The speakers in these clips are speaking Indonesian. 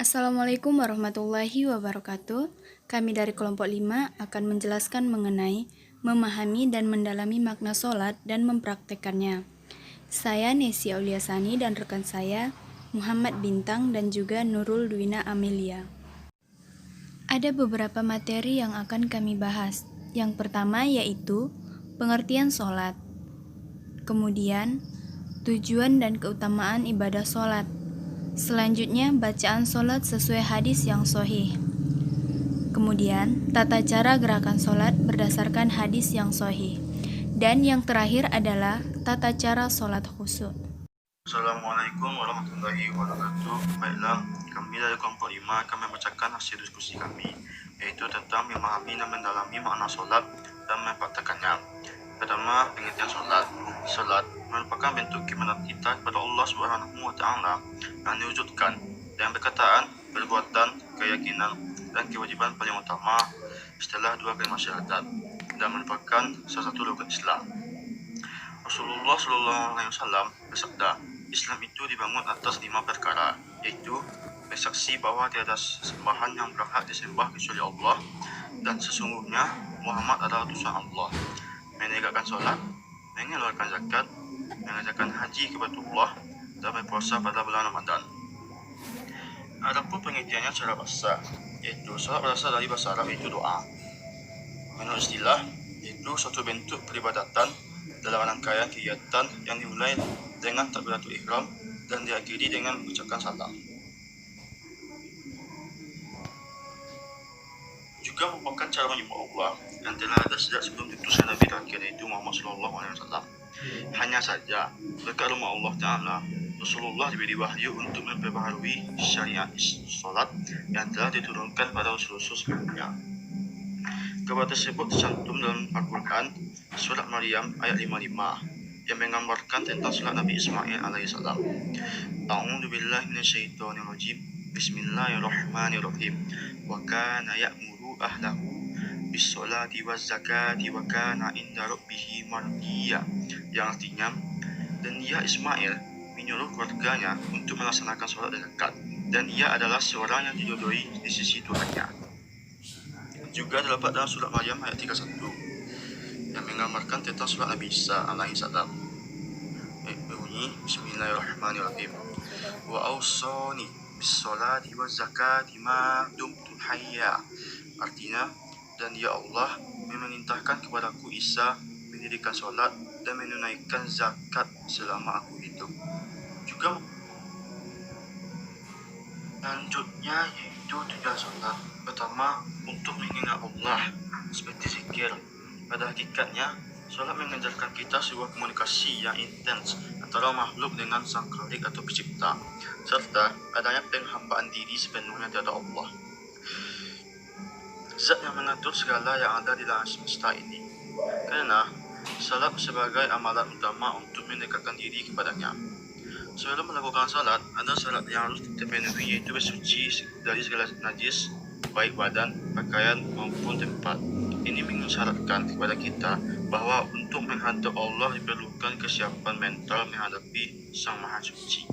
Assalamualaikum warahmatullahi wabarakatuh. Kami dari kelompok 5 akan menjelaskan mengenai memahami dan mendalami makna sholat dan mempraktekannya. Saya Nesi Auliasani dan rekan saya Muhammad Bintang dan juga Nurul Dwina Amelia. Ada beberapa materi yang akan kami bahas. Yang pertama yaitu pengertian sholat. Kemudian, tujuan dan keutamaan ibadah sholat. Selanjutnya, bacaan sholat sesuai hadis yang sahih. Kemudian, tata cara gerakan sholat berdasarkan hadis yang sahih. Dan yang terakhir adalah tata cara sholat khusyuk. Assalamualaikum warahmatullahi wabarakatuh. Baiklah, kami dari kelompok 5 akan membacakan hasil diskusi kami, yaitu tentang memahami dan mendalami makna sholat dan mempraktekannya. Pertama, pengertian sholat. Sholat merupakan bentuk keimanan kita kepada Allah Subhanahu wa Ta'ala yang diwujudkan dengan perkataan, perbuatan, keyakinan, dan kewajiban paling utama setelah dua kalimat syahadat, dan merupakan salah satu rukun Islam. Rasulullah SAW bersabda, Islam itu dibangun atas 5 perkara, yaitu bersaksi bahwa tiada sembahan yang berhak disembah kecuali Allah, dan sesungguhnya Muhammad adalah utusan Allah, menegakkan sholat, mengeluarkan zakat, mengerjakan haji ke Baitullah, dan berpuasa pada bulan Ramadan. Adapun pengertiannya secara bahasa, yaitu sholat berasal dari bahasa Arab, yaitu doa. Menurut istilah, yaitu suatu bentuk peribadatan dalam rangkaian kegiatan yang dimulai dengan takbiratul ihram dan diakhiri dengan mengucapkan salam. Juga merupakan cara menyembah Allah yang telah ada sejak sebelum diutusnya Nabi terakhir, yaitu Muhammad SAW. Hanya saja, berkat rumah Allah Ta'ala, Rasulullah diberi wahyu untuk memperbaharui syariat sholat yang telah diturunkan pada Rasul-Rasul sebelumnya. Kabar tersebut tercantum dalam Al-Quran, Surat Maryam ayat 55, yang menggambarkan tentang sholat Nabi Ismail alaihissalam. A'udzu billahi minasyaitonir rajim. Bismillahirrahmanirrahim. Wa kana ya'muru ahlahu bis-sholati waz-zakati wa kana 'inda rabbih mardiyya. Yang artinya, dan ia Ismail menyuruh keluarganya untuk melaksanakan sholat dan zakat, dan ia adalah seorang yang diridhoi di sisi Tuhannya. Juga terdapat dalam surat Maryam ayat 31 yang menggambarkan tentang surat Nabi Isa alaihissalam. Berbunyi, Bismillahirrahmanirrahim. Wa awsani bis-sholati waz-zakati ma dumtu hayya. Artinya, dan ya Allah memerintahkan kepadaku Isa mendirikan sholat dan menunaikan zakat selama aku hidup. Juga lanjutnya yaitu tujuan sholat. Pertama, untuk mengingat Allah seperti zikir. Pada hakikatnya, sholat mengajarkan kita sebuah komunikasi yang intens antara makhluk dengan sang khalik atau pencipta, serta adanya penghambaan diri sepenuhnya kepada Allah, zat yang mengatur segala yang ada di dalam semesta ini. Karena salat sebagai amalan utama untuk mendekatkan diri kepadanya. Sebelum melakukan salat, ada syarat yang harus dipenuhi, yaitu bersuci dari segala najis, baik badan, pakaian maupun tempat. Ini mengisyaratkan kepada kita bahwa untuk menghadap Allah diperlukan kesiapan mental menghadapi Sang Maha Suci.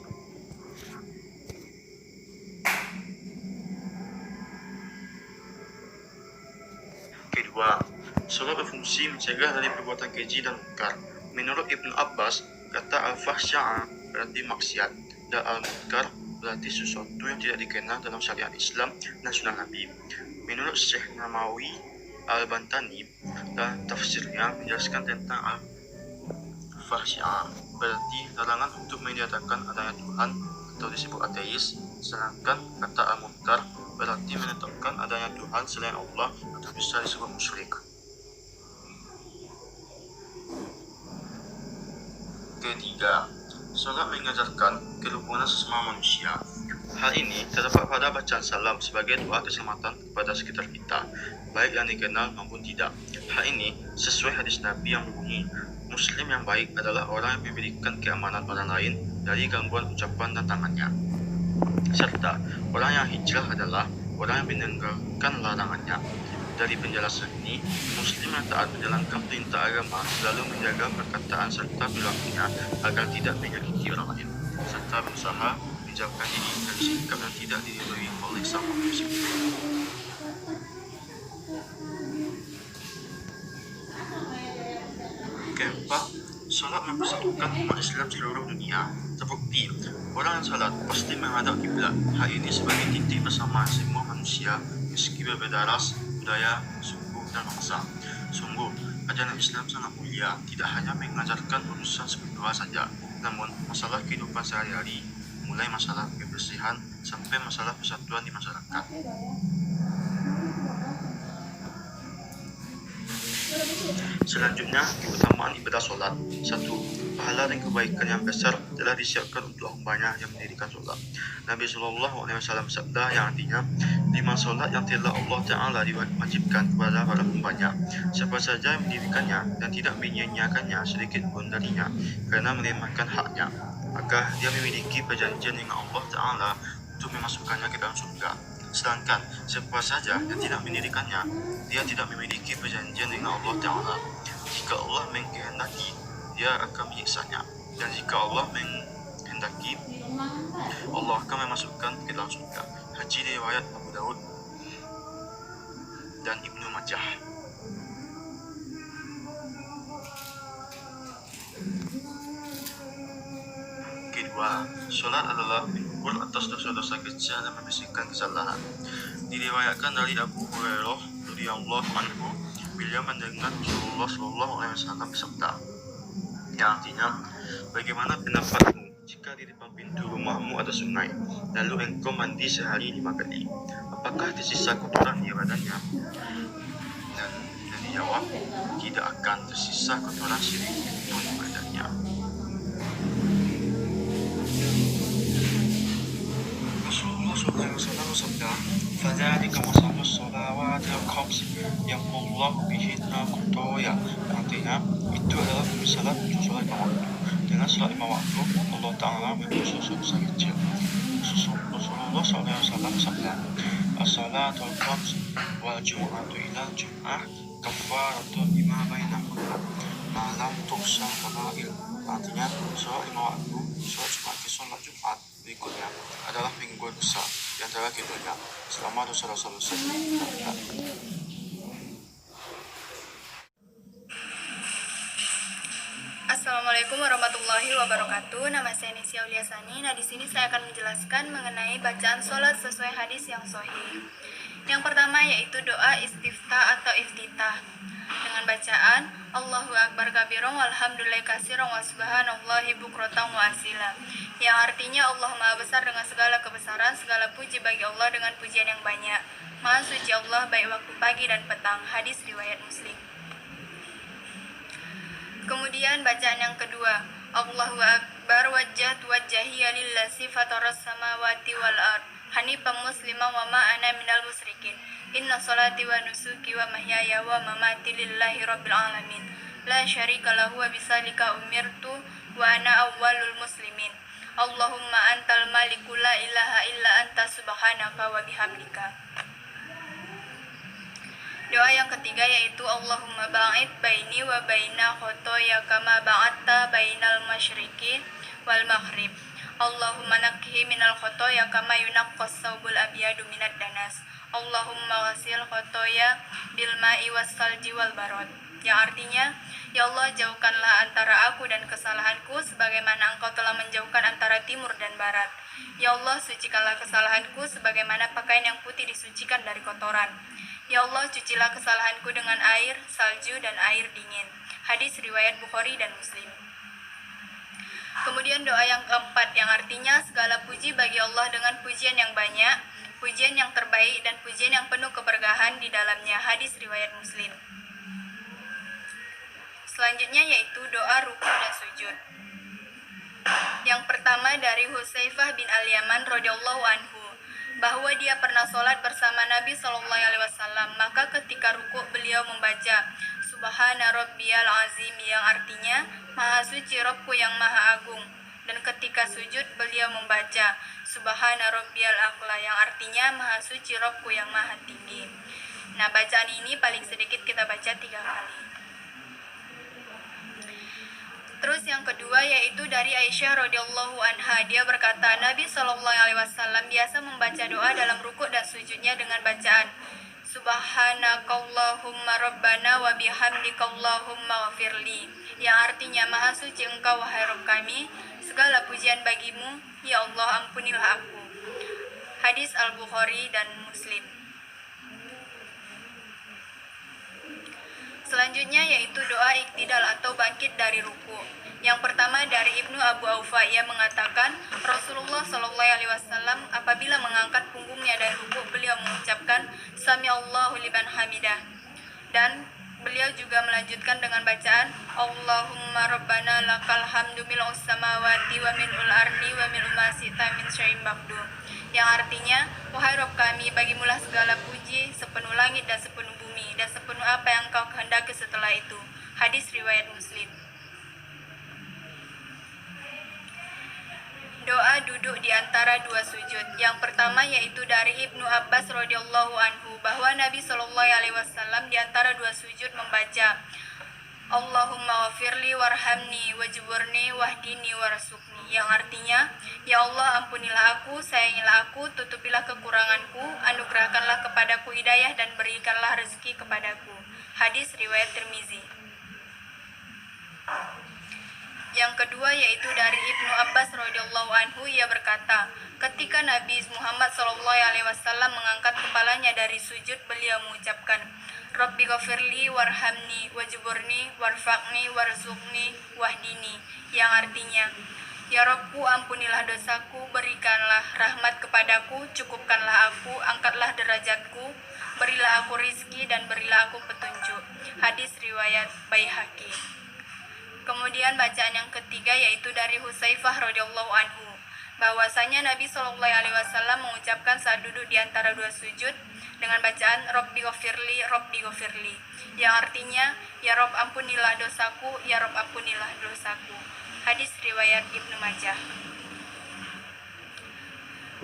Kedua, salat berfungsi mencegah dari perbuatan keji dan mungkar. Menurut Ibnu Abbas, kata al-fahsya'ah berarti maksiat, dan al-munkar berarti sesuatu yang tidak dikenal dalam syariat Islam dan sunnah Nabi. Menurut Syekh Namawi Al-Bantani dan tafsirnya menjelaskan tentang al-fahsya'ah berarti larangan untuk menyatakan adanya Tuhan atau disebut ateis, sedangkan kata al-munkar berarti menetapkan adanya Tuhan selain Allah atau bisa disebut musyrik. Ketiga, salat mengajarkan kerukunan sesama manusia. Hal ini terdapat pada bacaan salam sebagai doa keselamatan kepada sekitar kita, baik yang dikenal maupun tidak. Hal ini sesuai hadis Nabi yang berbunyi, Muslim yang baik adalah orang yang memberikan keamanan orang lain dari gangguan ucapan dan tangannya. Serta orang yang hijrah adalah orang yang meninggalkan larangannya. Dari penjelasan ini, Muslim yang taat menjalankan perintah agama selalu menjaga perkataan serta perilakunya agar tidak menyakiti orang lain, serta berusaha menjauhkan diri dari sikap yang tidak diridhoi oleh sama muslim. Keempat, salat mempersatukan umat Islam seluruh dunia. Terbukti, orang yang salat pasti menghadap kiblat. Hal ini sebagai titik bersama semua manusia meski berbeda ras, budaya, suku, dan bangsa. Sungguh, ajaran Islam sangat mulia, tidak hanya mengajarkan urusan spiritual saja, namun masalah kehidupan sehari-hari, mulai masalah kebersihan sampai masalah persatuan di masyarakat. Selanjutnya, keutamaan ibadah solat. 1. Pahala dan kebaikan yang besar telah disiapkan untuk hambanya yang mendirikan solat. Nabi SAW bersabda yang artinya, 5 solat yang telah Allah Ta'ala diwajibkan kepada para hambanya. Siapa saja yang mendirikannya dan tidak menyia-nyiakannya sedikit pun darinya kerana meremehkan haknya, maka dia memiliki perjanjian dengan Allah Ta'ala untuk memasukkannya ke dalam surga. Sedangkan siapa saja yang tidak mendirikannya, dia tidak memiliki perjanjian dengan Allah Ta'ala. Jika Allah mengkehendaki, dia akan menyiksanya, dan jika Allah menghendaki, Allah akan memasukkan ke dalam surga. Hadis riwayat Abu Daud dan Ibnu Majah. Kedua, solat adalah mengukur atas dosa-dosa kecil dan membersihkan kesalahan. Diriwayatkan dari Abu Hurairah radhiyallahu anhu, beliau mendengar Rasulullah SAW bersabda, yang artinya, bagaimana pendapatmu jika di depan pintu rumahmu ada sungai, lalu engkau mandi sehari 5 kali? Apakah tersisa kotoran di badannya? Dan dijawab, tidak akan tersisa kotoran sedikit pun di badannya. Rasulullah SAW bersabda, "Fadzalika masamus sholawati al-khams yamhullahu bihinna khotoya." Artinya, itu adalah salat untuk sholat 5 waktu. Dengan sholat 5 waktu, Allah Ta'ala menghapus dosa kecil. Rasulullah SAW bersabda, "As-salatul khams wal jum'atu ila jum'ah kafaratun lima bainahunna malam tuksang kabail." Artinya, sholat 5 waktu, sholat Jumat ke sholat Jumat berikutnya adalah menggugur dosa di antara keduanya selama dosa-dosa tidak. Assalamualaikum warahmatullahi wabarakatuh. Nama saya Nesia Uliasani. Nah, di sini saya akan menjelaskan mengenai bacaan sholat sesuai hadis yang sahih. Yang pertama yaitu doa istiftah atau iftitah dengan bacaan Allahu Akbar kabiran walhamdulillahi katsiran wa subhanallahi bukratan wa asila, yang artinya Allah Maha Besar dengan segala kebesaran, segala puji bagi Allah dengan pujian yang banyak. Maha suci Allah baik waktu pagi dan petang. Hadis riwayat Muslim. Kemudian bacaan yang kedua, Allahu Akbar wajjahiyya lillazi fataras samawati wal ard hanifan musliman wa ma ana minal musyrikin. Inna salati wa nusuki wa mahyaya wa mamati lillahi rabbil alamin. La syarika lahu wa bisalika umirtu wa ana awwalul muslimin. Allahumma antal maliku la ilaha illa anta subhanaka wa bihamdika. Doa yang ketiga yaitu Allahumma ba'id baini wa baina khotoya kama ba'atta bainal masyriqi wal maghrib. Allahumma nakkihi minal khotoya kama yunaqqas saubul abyadu minad danas. Allahumma ghasil khotoya bil ma'i was salji wal barad. Yang artinya, ya Allah, jauhkanlah antara aku dan kesalahanku sebagaimana Engkau telah menjauhkan antara timur dan barat. Ya Allah, sucikanlah kesalahanku sebagaimana pakaian yang putih disucikan dari kotoran. Ya Allah, cucilah kesalahanku dengan air, salju, dan air dingin. Hadis riwayat Bukhari dan Muslim. Kemudian doa yang keempat yang artinya segala puji bagi Allah dengan pujian yang banyak, pujian yang terbaik, dan pujian yang penuh keberkahan di dalamnya. Hadis riwayat Muslim. Selanjutnya yaitu doa ruku dan sujud. Yang pertama dari Hudzaifah bin Al-Yaman radhiyallahu anhu, bahwa dia pernah sholat bersama Nabi SAW. Maka ketika ruku beliau membaca Subhana Rabbiyal Azim, yang artinya Maha Suci Rabbku yang Maha Agung. Dan ketika sujud beliau membaca Subhana Rabbiyal A'la, yang artinya Maha Suci Rabbku yang Maha Tinggi. Nah, bacaan ini paling sedikit kita baca 3 kali. Terus yang kedua yaitu dari Aisyah radhiyallahu anha, dia berkata Nabi SAW biasa membaca doa dalam rukuk dan sujudnya dengan bacaan Subhanakallahumma rabbana wa bihamdikallahumma ghafirli, yang artinya maha suci engkau wahai Rabb kami, segala pujian bagimu, ya Allah ampunilah aku. Hadis Al-Bukhari dan Muslim. Selanjutnya yaitu doa iktidal atau bangkit dari ruku. Yang pertama dari Ibnu Abu Aufa, ia mengatakan Rasulullah SAW apabila mengangkat punggungnya dari ruku, beliau mengucapkan Sami Allahu liman hamidah, dan beliau juga melanjutkan dengan bacaan Allahumma rabbana lakal hamdu mil'us samawati wa mil'ul ardi wa mil'u ma syi'ta min syai'in ba'du, yang artinya wahai Rabb kami, bagimulah segala puji sepenuh langit dan sepenuh bumi dan sepenuh apa yang kau kehendaki setelah itu. Hadis riwayat Muslim. Doa duduk di antara dua sujud. Yang pertama yaitu dari Ibnu Abbas radhiyallahu anhu bahwa Nabi SAW di antara dua sujud membaca Allahumma ghafirli warhamni wajburni wahdini warzuqni, yang artinya ya Allah ampunilah aku, sayangilah aku, tutupilah kekuranganku, anugerahkanlah kepadaku hidayah dan berikanlah rezeki kepadaku. Hadis riwayat Tirmizi. Yang kedua yaitu dari Ibnu Abbas radhiyallahu anhu, ia berkata, ketika Nabi Muhammad SAW mengangkat kepalanya dari sujud, beliau mengucapkan, Rabbi ghafirli warhamni wajburni warfaqni warzuqni wahdini, yang artinya, ya Rabbku ampunilah dosaku, berikanlah rahmat kepadaku, cukupkanlah aku, angkatlah derajatku, berilah aku rizki dan berilah aku petunjuk. Hadis riwayat Baihaqi. Kemudian bacaan yang ketiga yaitu dari Hudzaifah radhiyallahu anhu, bahwasanya Nabi SAW mengucapkan saat duduk di antara dua sujud dengan bacaan Rabbi ghafirli, yang artinya ya Rabb ampunilah dosaku, ya Rabb ampunilah dosaku. Hadis riwayat Ibnu Majah.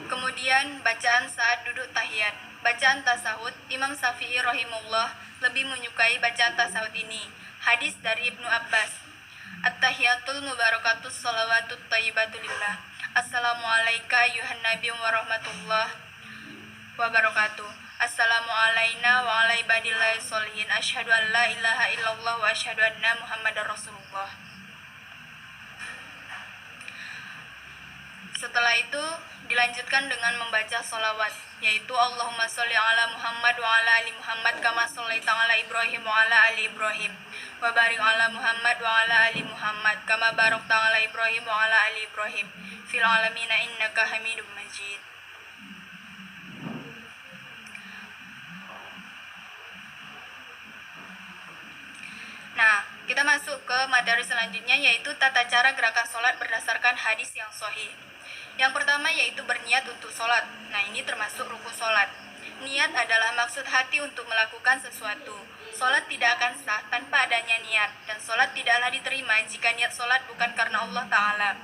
Kemudian bacaan saat duduk tahiyat. Bacaan tasawuf, Imam Syafi'i rahimahullah lebih menyukai bacaan tasawuf ini. Hadis dari Ibnu Abbas, At-tahiyatul mubarakatus salawatut thayyibatu lillah. Assalamualaikum ayuhan nabi wa rahmatullah wabarakatuh. Assalamu alaina wa ala ibadillahi sholihin. Asyhadu an la ilaha illallah wa asyhadu anna Muhammadar Rasulullah. Setelah itu dilanjutkan dengan membaca sholawat, yaitu Allahumma sholli ala Muhammad wa ala ali Muhammad kama shollaita ala Ibrahim wa ala ali Ibrahim wa barik ala Muhammad wa ala ali Muhammad kama barakta ala Ibrahim wa ala ali Ibrahim fil alamina innaka Hamidum Majid. Nah, kita masuk ke materi selanjutnya yaitu tata cara gerakan sholat berdasarkan hadis yang sahih. Yang pertama yaitu berniat untuk sholat. Nah, ini termasuk rukun sholat. Niat adalah maksud hati untuk melakukan sesuatu. Sholat tidak akan sah tanpa adanya niat, dan sholat tidaklah diterima jika niat sholat bukan karena Allah Ta'ala.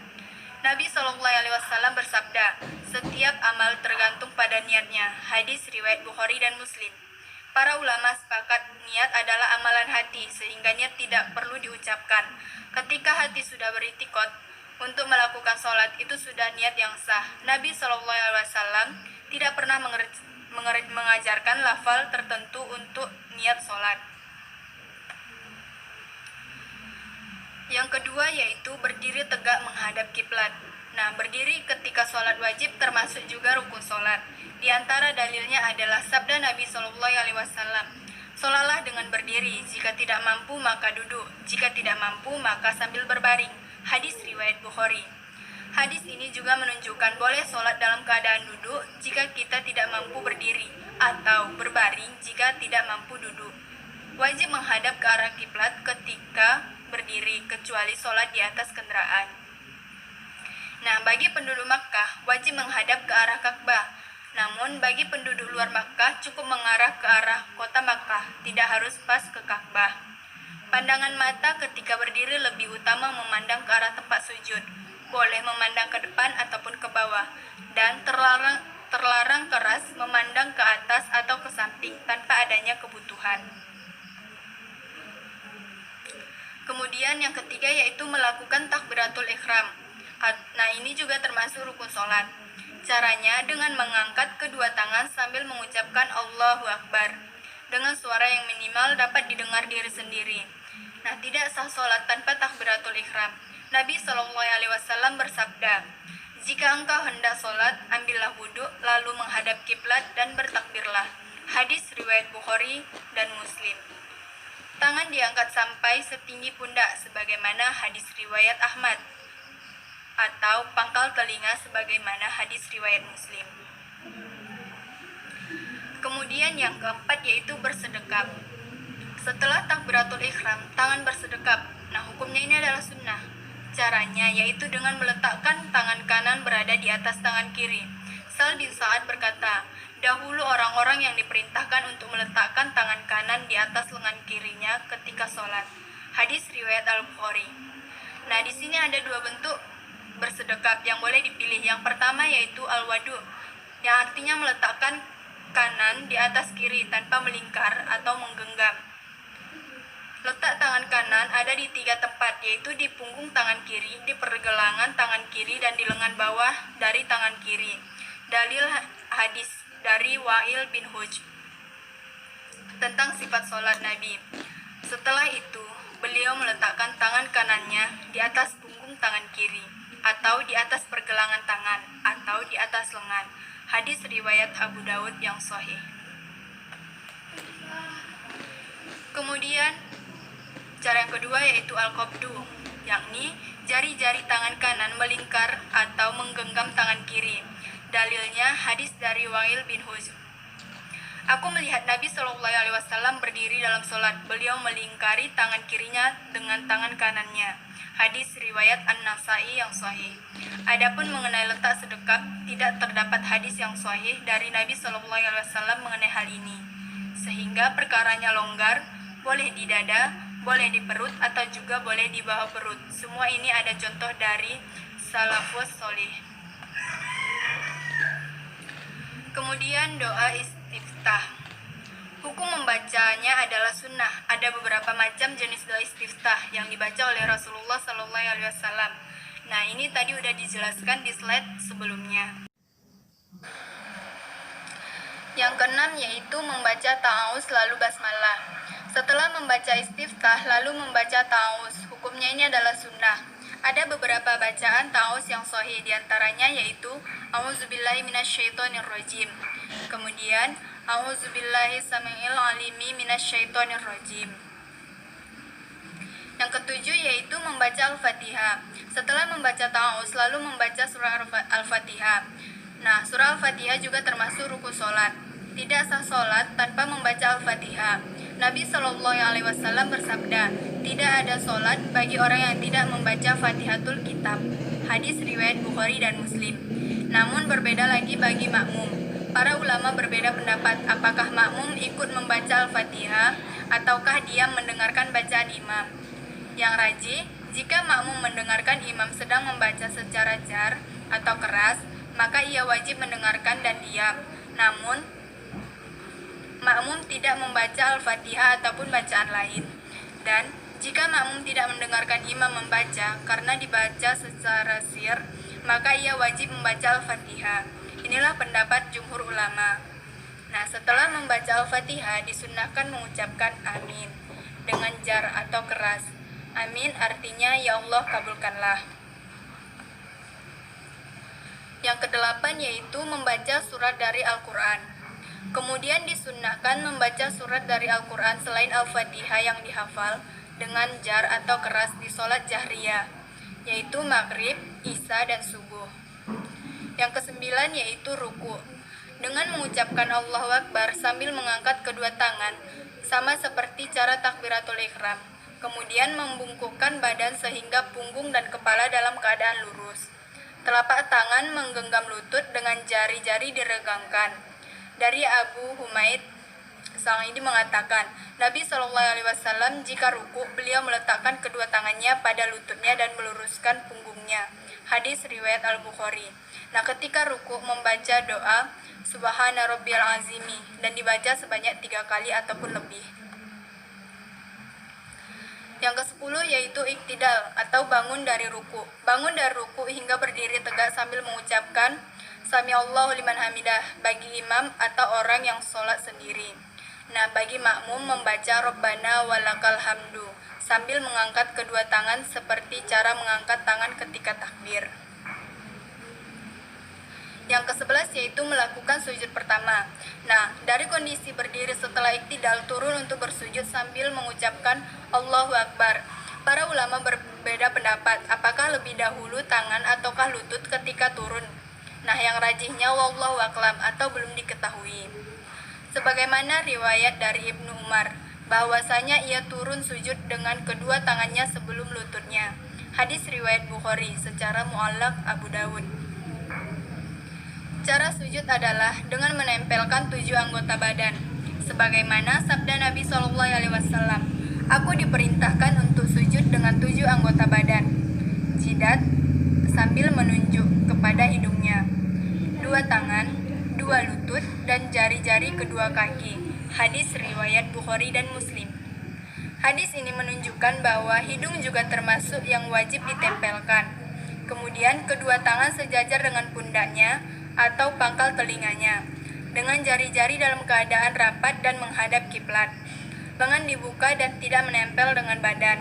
Nabi SAW bersabda, setiap amal tergantung pada niatnya. Hadis riwayat Bukhari dan Muslim. Para ulama sepakat niat adalah amalan hati, sehingga niat tidak perlu diucapkan. Ketika hati sudah beritikad untuk melakukan sholat, itu sudah niat yang sah. Nabi SAW tidak pernah mengajarkan lafal tertentu untuk niat sholat. Yang kedua yaitu berdiri tegak menghadap kiblat. Nah, berdiri ketika sholat wajib termasuk juga rukun sholat. Di antara dalilnya adalah sabda Nabi SAW, sholatlah dengan berdiri, jika tidak mampu maka duduk, jika tidak mampu maka sambil berbaring. Hadis riwayat Bukhari. Hadis ini juga menunjukkan boleh sholat dalam keadaan duduk jika kita tidak mampu berdiri, atau berbaring jika tidak mampu duduk. Wajib menghadap ke arah kiblat ketika berdiri, kecuali sholat di atas kendaraan. Nah, bagi penduduk Makkah wajib menghadap ke arah Ka'bah. Namun bagi penduduk luar Makkah cukup mengarah ke arah kota Makkah, tidak harus pas ke Ka'bah. Pandangan mata ketika berdiri lebih utama memandang ke arah tempat sujud. Boleh memandang ke depan ataupun ke bawah, dan terlarang keras memandang ke atas atau ke samping tanpa adanya kebutuhan. Kemudian yang ketiga yaitu melakukan takbiratul ihram. Nah, ini juga termasuk rukun sholat. Caranya dengan mengangkat kedua tangan sambil mengucapkan Allahu Akbar dengan suara yang minimal dapat didengar diri sendiri. Nah, tidak sah sholat tanpa takbiratul ihram. Nabi SAW bersabda, "Jika engkau hendak sholat, ambillah wudhu, lalu menghadap kiblat dan bertakbirlah." Hadis riwayat Bukhari dan Muslim. Tangan diangkat sampai setinggi pundak sebagaimana hadis riwayat Ahmad, atau pangkal telinga sebagaimana hadis riwayat Muslim. Kemudian yang keempat yaitu bersedekap. Setelah takbiratul ihram, tangan bersedekap. Nah, hukumnya ini adalah sunnah. Caranya yaitu dengan meletakkan tangan kanan berada di atas tangan kiri. Sal bin Sa'ad berkata, dahulu orang-orang yang diperintahkan untuk meletakkan tangan kanan di atas lengan kirinya ketika sholat. Hadis riwayat Al-Bukhari. Nah, di sini ada dua bentuk bersedekap yang boleh dipilih. Yang pertama yaitu al-wadu, yang artinya meletakkan kanan di atas kiri tanpa melingkar atau menggenggam. Letak tangan kanan ada di 3 tempat, yaitu di punggung tangan kiri, di pergelangan tangan kiri, dan di lengan bawah dari tangan kiri. Dalil hadis dari Wa'il bin Hujr tentang sifat sholat Nabi. Setelah itu, beliau meletakkan tangan kanannya di atas punggung tangan kiri, atau di atas pergelangan tangan, atau di atas lengan. Hadis riwayat Abu Daud yang sahih. Kemudian, cara yang kedua yaitu al-qabdu, yakni jari-jari tangan kanan melingkar atau menggenggam tangan kiri. Dalilnya hadis dari Wa'il bin Hujr. Aku melihat Nabi SAW berdiri dalam sholat. Beliau melingkari tangan kirinya dengan tangan kanannya. Hadis riwayat An-Nasai yang sahih. Adapun mengenai letak sedekap, tidak terdapat hadis yang sahih dari Nabi SAW mengenai hal ini. Sehingga perkaranya longgar, boleh di dada, boleh di perut, atau juga boleh di bawah perut. Semua ini ada contoh dari salafus solih. Kemudian doa istiftah. Hukum membacanya adalah sunnah. Ada beberapa macam jenis doa istiftah yang dibaca oleh Rasulullah SAW. Nah, ini tadi udah dijelaskan di slide sebelumnya. Yang keenam yaitu membaca ta'awuz lalu basmalah. Setelah membaca istiftah lalu membaca ta'awuz, hukumnya ini adalah sunnah. Ada beberapa bacaan ta'awuz yang sahih, diantaranya yaitu A'udzubillahi minasyaitonirrajim. Kemudian A'udzubillahi samiil alimi minasyaitonirrajim. Yang ketujuh yaitu membaca Al-Fatihah. Setelah membaca ta'awuz lalu membaca surah Al-Fatihah. Nah, surah Al-Fatihah juga termasuk rukun sholat. Tidak sah sholat tanpa membaca Al-Fatihah. Nabi SAW bersabda, tidak ada sholat bagi orang yang tidak membaca Fatihatul Kitab. Hadis riwayat Bukhari dan Muslim. Namun berbeda lagi bagi makmum. Para ulama berbeda pendapat apakah makmum ikut membaca Al-Fatihah ataukah dia mendengarkan bacaan imam. Yang rajih, jika makmum mendengarkan imam sedang membaca secara jar atau keras, maka ia wajib mendengarkan dan diam. Namun, makmum tidak membaca Al-Fatihah ataupun bacaan lain. Dan jika makmum tidak mendengarkan imam membaca karena dibaca secara sir, maka ia wajib membaca Al-Fatihah. Inilah pendapat jumhur ulama. Nah, setelah membaca Al-Fatihah disunnahkan mengucapkan amin dengan jar atau keras. Amin artinya ya Allah kabulkanlah. Yang kedelapan yaitu membaca surat dari Al-Quran. Kemudian disunnahkan membaca surat dari Al-Quran selain Al-Fatihah yang dihafal dengan jar atau keras di sholat jahriyah, yaitu maghrib, isya, dan subuh. Yang kesembilan yaitu ruku. Dengan mengucapkan Allahu Akbar sambil mengangkat kedua tangan, sama seperti cara takbiratul ihram. Kemudian membungkukkan badan sehingga punggung dan kepala dalam keadaan lurus. Telapak tangan menggenggam lutut dengan jari-jari diregangkan. Dari Abu Humaid Sa'idi mengatakan, Nabi SAW jika ruku, beliau meletakkan kedua tangannya pada lututnya dan meluruskan punggungnya. Hadis riwayat Al-Bukhari. Nah, ketika ruku membaca doa Subhana Rabbiyal Azimi dan dibaca sebanyak 3 kali ataupun lebih. Yang ke-10 yaitu iktidal atau bangun dari ruku. Bangun dari ruku hingga berdiri tegak sambil mengucapkan Sami Allahu liman hamidah bagi imam atau orang yang sholat sendiri. Nah, bagi makmum membaca Rabbana walakal hamdu sambil mengangkat kedua tangan seperti cara mengangkat tangan ketika takbir. Yang ke-11 yaitu melakukan sujud pertama. Nah, dari kondisi berdiri setelah iktidal turun untuk bersujud sambil mengucapkan Allahu Akbar. Para ulama berbeda pendapat, apakah lebih dahulu tangan ataukah lutut ketika turun. Nah, yang rajihnya wallahu a'lam atau belum diketahui. Sebagaimana riwayat dari Ibnu Umar, bahwasanya ia turun sujud dengan kedua tangannya sebelum lututnya. Hadis riwayat Bukhari secara mu'allaq Abu Dawud. Cara sujud adalah dengan menempelkan 7 anggota badan. Sebagaimana sabda Nabi SAW, aku diperintahkan untuk sujud dengan 7 anggota badan. Jidat, sambil menunjuk kepada hidungnya. 2 tangan, 2 lutut, dan jari-jari kedua kaki. Hadis riwayat Bukhari dan Muslim. Hadis ini menunjukkan bahwa hidung juga termasuk yang wajib ditempelkan. Kemudian kedua tangan sejajar dengan pundaknya atau pangkal telinganya, dengan jari-jari dalam keadaan rapat dan menghadap kiblat. Lengan dibuka dan tidak menempel dengan badan.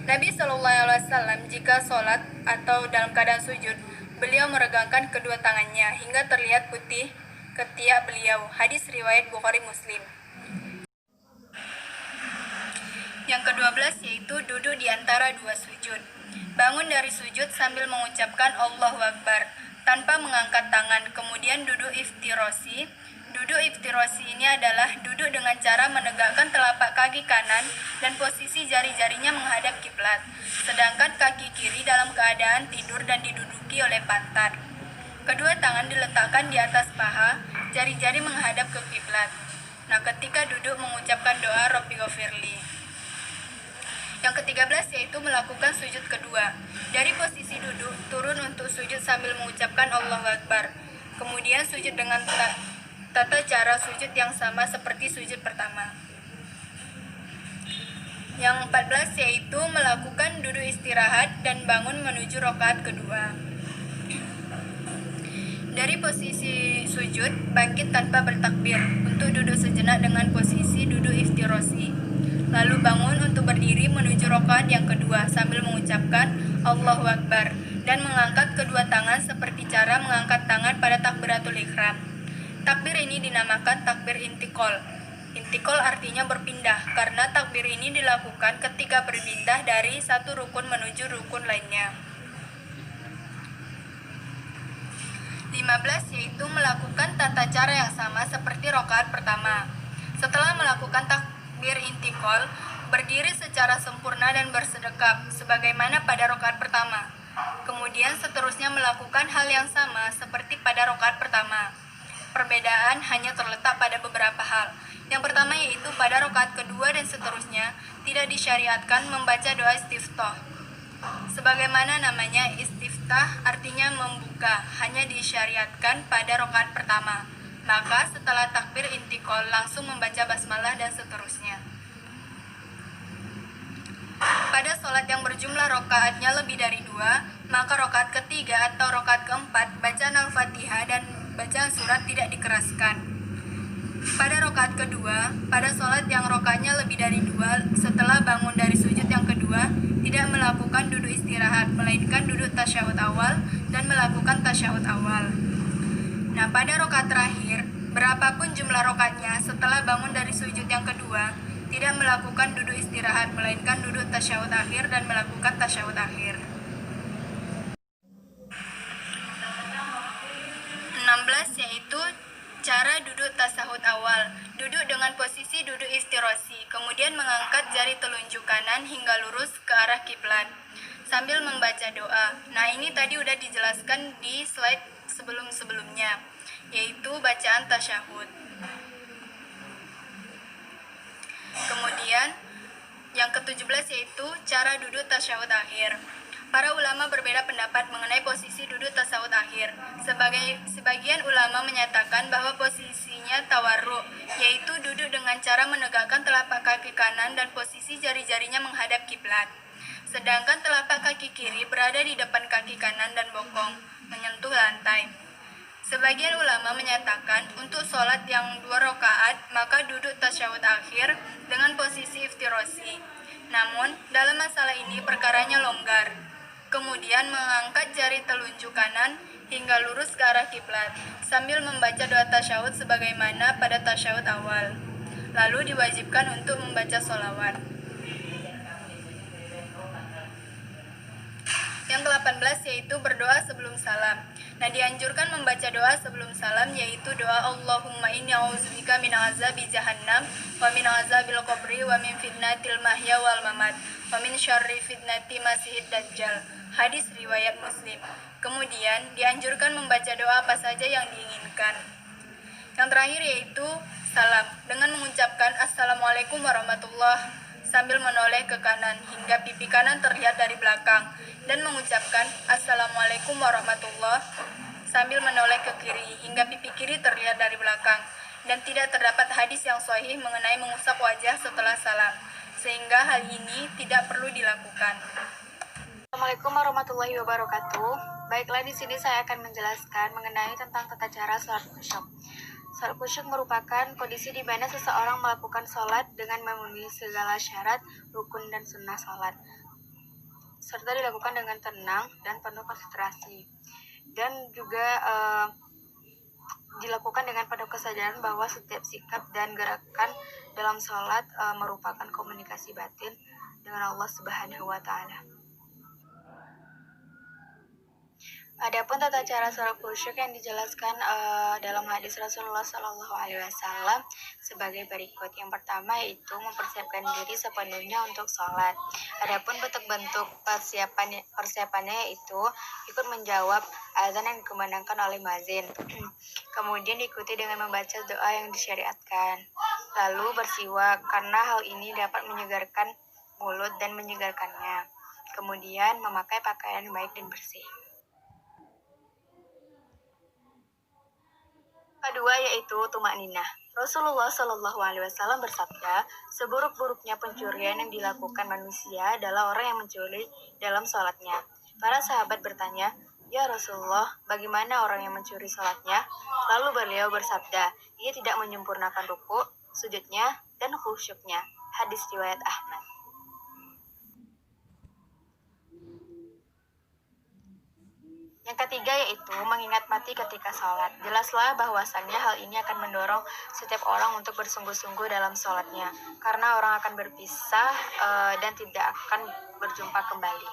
Nabi SAW jika sholat atau dalam keadaan sujud, beliau meregangkan kedua tangannya hingga terlihat putih ketiak beliau. Hadis riwayat Bukhari Muslim. Yang ke-12 yaitu duduk di antara 2 sujud. Bangun dari sujud sambil mengucapkan Allahu Akbar tanpa mengangkat tangan, kemudian duduk iftirosi. Duduk iftirosi ini adalah duduk dengan cara menegakkan telapak kaki kanan dan posisi jari-jarinya menghadap kiblat, sedangkan kaki kiri dalam keadaan tidur dan diduduki oleh pantat. Kedua tangan diletakkan di atas paha, jari-jari menghadap ke kiblat. Nah, ketika duduk mengucapkan doa Rabbi ghafirli. Yang ke-13 yaitu melakukan sujud kedua. Dari posisi duduk, turun untuk sujud sambil mengucapkan Allahu Akbar. Kemudian sujud dengan tata cara sujud yang sama seperti sujud pertama. Yang 14 yaitu melakukan duduk istirahat dan bangun menuju rakaat kedua. Dari posisi sujud, bangkit tanpa bertakbir untuk duduk sejenak dengan posisi duduk iftirosi. Lalu bangun untuk berdiri menuju rakaat yang kedua sambil mengucapkan Allahu Akbar dan mengangkat kedua tangan seperti cara mengangkat tangan pada takbiratul ihram. Takbir ini dinamakan takbir intikol. Intikol artinya berpindah karena takbir ini dilakukan ketika berpindah dari satu rukun menuju rukun lainnya. 15 yaitu melakukan tata cara yang sama seperti rakaat pertama. Setelah melakukan takbir intikol, berdiri secara sempurna dan bersedekap sebagaimana pada rakaat pertama. Kemudian seterusnya melakukan hal yang sama seperti pada rakaat pertama. Perbedaan hanya terletak pada beberapa hal. Yang pertama yaitu pada rakaat kedua dan seterusnya tidak disyariatkan membaca doa istiftah. Sebagaimana namanya istiftah artinya membuka, hanya disyariatkan pada rakaat pertama. Maka setelah takbir intikol langsung membaca basmalah dan seterusnya. Pada sholat yang berjumlah rakaatnya lebih dari 2, maka rakaat ketiga atau rakaat keempat bacaan Al-Fatihah dan bacaan surat tidak dikeraskan. Pada rakaat kedua, pada sholat yang rakaatnya lebih dari 2, setelah bangun dari sujud yang kedua, tidak melakukan duduk istirahat, melainkan duduk tasyahud awal dan melakukan tasyahud awal. Nah, pada rakaat terakhir, berapapun jumlah rakaatnya, setelah bangun dari sujud yang kedua, tidak melakukan duduk istirahat, melainkan duduk tasyahud akhir dan melakukan tasyahud akhir. 16 yaitu cara duduk tasyahud awal. Duduk dengan posisi duduk istirosi, kemudian mengangkat jari telunjuk kanan hingga lurus ke arah kiblat sambil membaca doa. Nah, ini tadi udah dijelaskan di slide sebelum-sebelumnya, yaitu bacaan tasyahud. Kemudian yang ke-17 yaitu cara duduk tasyahud akhir. Para ulama berbeda pendapat mengenai posisi duduk tasyahud akhir. Sebagian ulama menyatakan bahwa posisinya tawarruk, yaitu duduk dengan cara menegakkan telapak kaki kanan dan posisi jari-jari jarinya menghadap kiblat. Sedangkan telapak kaki kiri berada di depan kaki kanan dan bokong, menyentuh lantai. Sebagian ulama menyatakan untuk sholat yang 2 rakaat maka duduk tasyahud akhir dengan posisi iftirosi. Namun, dalam masalah ini perkaranya longgar. Kemudian mengangkat jari telunjuk kanan hingga lurus ke arah kiblat sambil membaca doa tasyahud sebagaimana pada tasyahud awal. Lalu diwajibkan untuk membaca sholawat. Yang ke-18 yaitu berdoa sebelum salam. Nah, dianjurkan membaca doa sebelum salam yaitu doa Allahumma inni a'udzubika min azabi jahannam wa min azabil qabri wa min fitnatil mahya wal mamat wa min syarri fitnati masihid dajjal. Hadis riwayat Muslim. Kemudian dianjurkan membaca doa apa saja yang diinginkan. Yang terakhir yaitu salam dengan mengucapkan Assalamualaikum warahmatullahi sambil menoleh ke kanan hingga pipi kanan terlihat dari belakang dan mengucapkan Assalamualaikum warahmatullahi sambil menoleh ke kiri hingga pipi kiri terlihat dari belakang, dan tidak terdapat hadis yang sahih mengenai mengusap wajah setelah salam, sehingga hal ini tidak perlu dilakukan. Assalamualaikum warahmatullahi wabarakatuh. Baiklah, di sini saya akan menjelaskan mengenai tentang tata cara sholat khusyuk. Sholat khusyuk merupakan kondisi di mana seseorang melakukan sholat dengan memenuhi segala syarat, rukun, dan sunnah sholat, serta dilakukan dengan tenang dan penuh konsentrasi. Dan juga dilakukan dengan penuh kesadaran bahwa setiap sikap dan gerakan dalam sholat merupakan komunikasi batin dengan Allah Subhanahu wa Ta'ala. Adapun tata cara sholat khusyuk yang dijelaskan dalam hadis Rasulullah SAW sebagai berikut. Yang pertama yaitu mempersiapkan diri sepenuhnya untuk sholat. Adapun bentuk-bentuk persiapannya yaitu ikut menjawab azan yang dikumandangkan oleh muadzin. Kemudian diikuti dengan membaca doa yang disyariatkan. Lalu bersiwak karena hal ini dapat menyegarkan mulut dan menyegarkannya. Kemudian memakai pakaian baik dan bersih. Kedua yaitu tumakninah. Rasulullah SAW bersabda, seburuk-buruknya pencurian yang dilakukan manusia adalah orang yang mencuri dalam sholatnya. Para sahabat bertanya, ya Rasulullah, bagaimana orang yang mencuri sholatnya? Lalu beliau bersabda, ia tidak menyempurnakan ruku, sujudnya, dan khusyuknya. Hadis riwayat Ahmad. Yang ketiga yaitu mengingat mati ketika sholat. Jelaslah bahwasannya hal ini akan mendorong setiap orang untuk bersungguh-sungguh dalam sholatnya, karena orang akan berpisah dan tidak akan berjumpa kembali.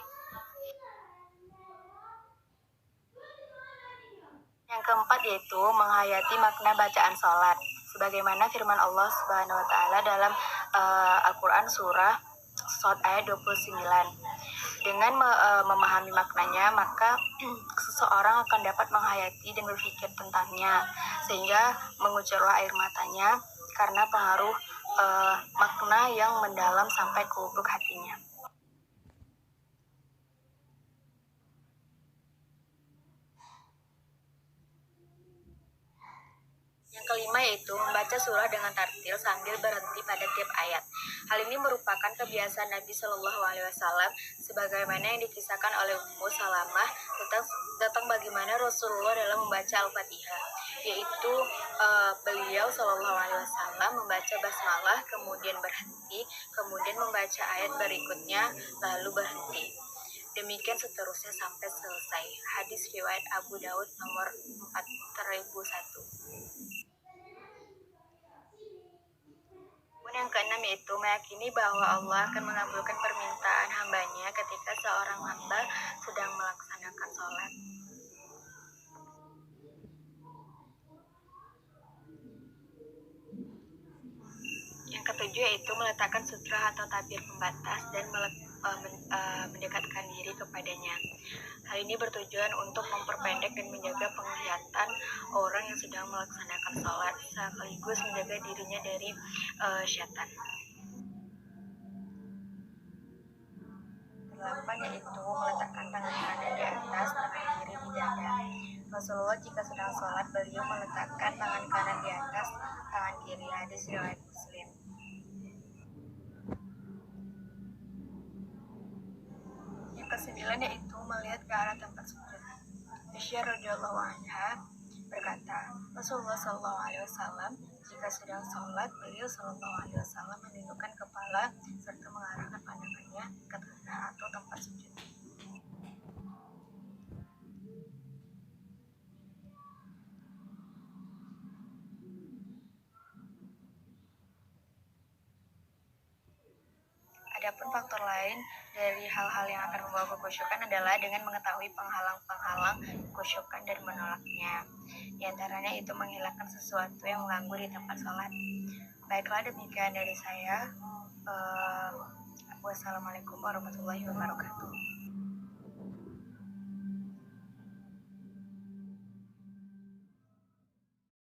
Yang keempat yaitu menghayati makna bacaan sholat, sebagaimana firman Allah Subhanahu wa Ta'ala dalam Al-Quran surah Shad ayat 29. Dengan memahami maknanya, maka seseorang akan dapat menghayati dan berpikir tentangnya, sehingga mengucurlah air matanya karena pengaruh makna yang mendalam sampai ke lubuk hatinya. Yang kelima yaitu membaca surah dengan tartil sambil berhenti pada tiap ayat. Hal ini merupakan kebiasaan Nabi Shallallahu Alaihi Wasallam, sebagaimana yang dikisahkan oleh Ummu Salamah tentang bagaimana Rasulullah dalam membaca Al-Fatihah, yaitu beliau Shallallahu Alaihi Wasallam membaca basmalah, kemudian berhenti, kemudian membaca ayat berikutnya, lalu berhenti. Demikian seterusnya sampai selesai. Hadis riwayat Abu Daud nomor 4001. Yang keenam yaitu meyakini bahwa Allah akan mengabulkan permintaan hambanya ketika seorang hamba sedang melaksanakan sholat. Yang ketujuh yaitu meletakkan sutra atau tabir pembatas dan mendekatkan diri kepadanya. Hal ini bertujuan untuk memperpendek dan menjaga penglihatan orang yang sedang melaksanakan sholat, sekaligus menjaga dirinya dari syaitan. 8 yaitu meletakkan tangan kanan di atas, tangan kiri di dada. Rasulullah jika sedang sholat, beliau meletakkan tangan kanan di atas, tangan kiri. Hadis riwayat Muslim. Aisyah radhiyallahu anha berkata, Rasulullah Shallallahu Alaihi Wasallam jika sedang sholat, beliau Shallallahu Alaihi Wasallam menundukkan kepala serta mengarahkan pandangannya ke tanah atau tempat sujud. Adapun faktor lain dari hal-hal yang akan membawa kekhusyukan adalah dengan mengetahui penghalang-penghalang kekhusyukan dan menolaknya. Di antaranya itu menghilangkan sesuatu yang mengganggu di tempat sholat. Baiklah, demikian dari saya. Wassalamualaikum warahmatullahi wabarakatuh.